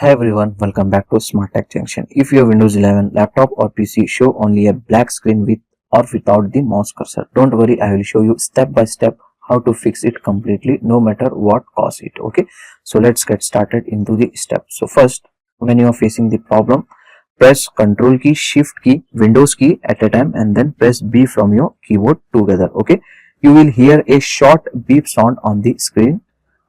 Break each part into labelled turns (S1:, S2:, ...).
S1: Hi everyone, welcome back to SmartTech Junction. If your Windows 11 laptop or PC show only a black screen with or without the mouse cursor, don't worry, I will show you step by step how to fix it completely no matter what caused it. Okay, so let's get started into the steps. So first, when you are facing the problem, press Ctrl key, Shift key, Windows key at a time and then press B from your keyboard together. Okay, you will hear a short beep sound on the screen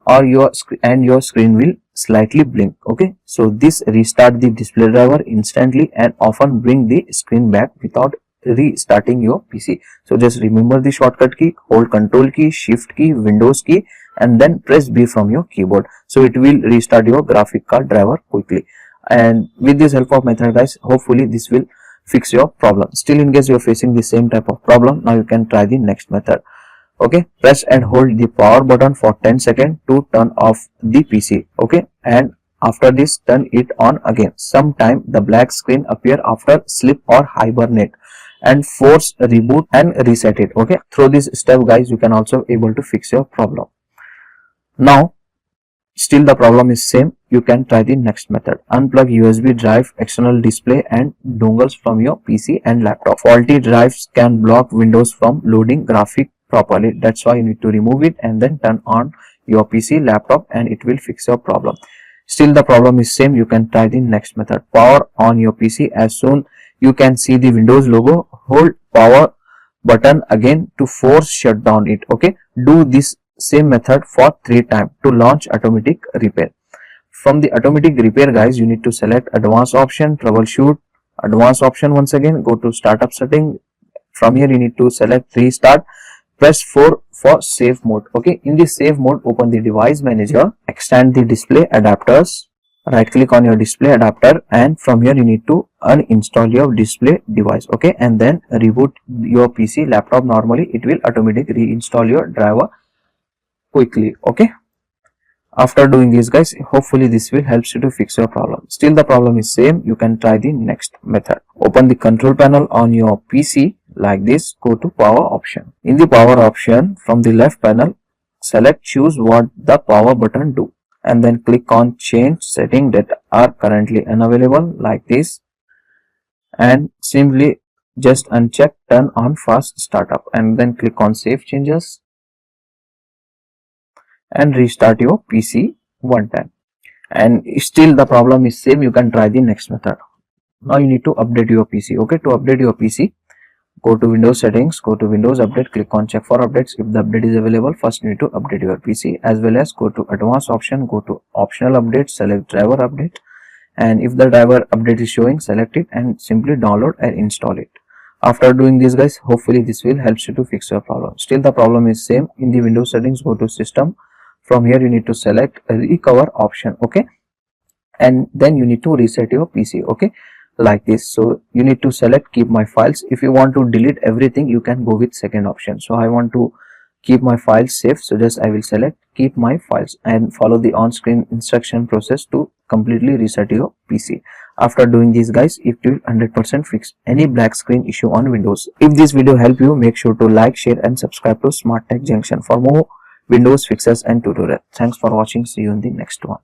S1: or your screen will slightly blink. Okay, so this restart the display driver instantly and often bring the screen back without restarting your PC. So just remember the shortcut key, hold Ctrl key, Shift key, Windows key and then press B from your keyboard, so it will restart your graphic card driver quickly. And with this help of method guys, hopefully this will fix your problem. Still, in case you are facing the same type of problem, now you can try the next method. Okay, press and hold the power button for 10 seconds to turn off the PC. Okay, and after this turn it on again. Sometime the black screen appear after sleep or hibernate, and force reboot and reset it. Okay, through this step guys, you can also able to fix your problem. Now still the problem is same, you can try the next method. Unplug USB drive, external display and dongles from your PC and laptop. Faulty drives can block Windows from loading graphic properly. That's why you need to remove it and then turn on your PC, laptop, and it will fix your problem. Still the problem is same, you can try the next method. Power on your PC. As soon you can see the Windows logo, hold power button again to force shut down it. Okay, do this same method for 3 times to launch automatic repair. From the automatic repair guys, you need to select advanced option, troubleshoot, advanced option. Once again go to startup setting. From here you need to select restart, press 4 for safe mode. Okay, in the safe mode, open the device manager, extend the display adapters, right click on your display adapter, and from here you need to uninstall your display device. Okay, and then reboot your PC, laptop. Normally it will automatically reinstall your driver quickly. Okay, after doing this guys, hopefully this will help you to fix your problem. Still the problem is same, you can try the next method. Open the control panel on your PC like this, go to power option. In the power option, from the left panel, select choose what the power button do and then click on change setting that are currently unavailable like this, and simply just uncheck turn on fast startup and then click on save changes and restart your PC one time. And still the problem is same, you can try the next method. Now you need to update your PC. Okay, to update your PC, go to Windows settings, go to Windows update, click on check for updates. If the update is available, first you need to update your PC, as well as go to advanced option, go to optional update, select driver update, and if the driver update is showing, select it and simply download and install it. After doing this guys, hopefully this will help you to fix your problem. Still the problem is same, in the Windows settings, go to system. From here you need to select recover option. Okay, and then you need to reset your PC. Okay, like this. So you need to select keep my files. If you want to delete everything, you can go with second option. So I want to keep my files safe, so just I will select keep my files and follow the on-screen instruction process to completely reset your PC. After doing this guys, it will 100% fix any black screen issue on Windows. If this video helped you, make sure to like, share and subscribe to SmartTech Junction for more Windows fixes and tutorials. Thanks for watching. See you in the next one.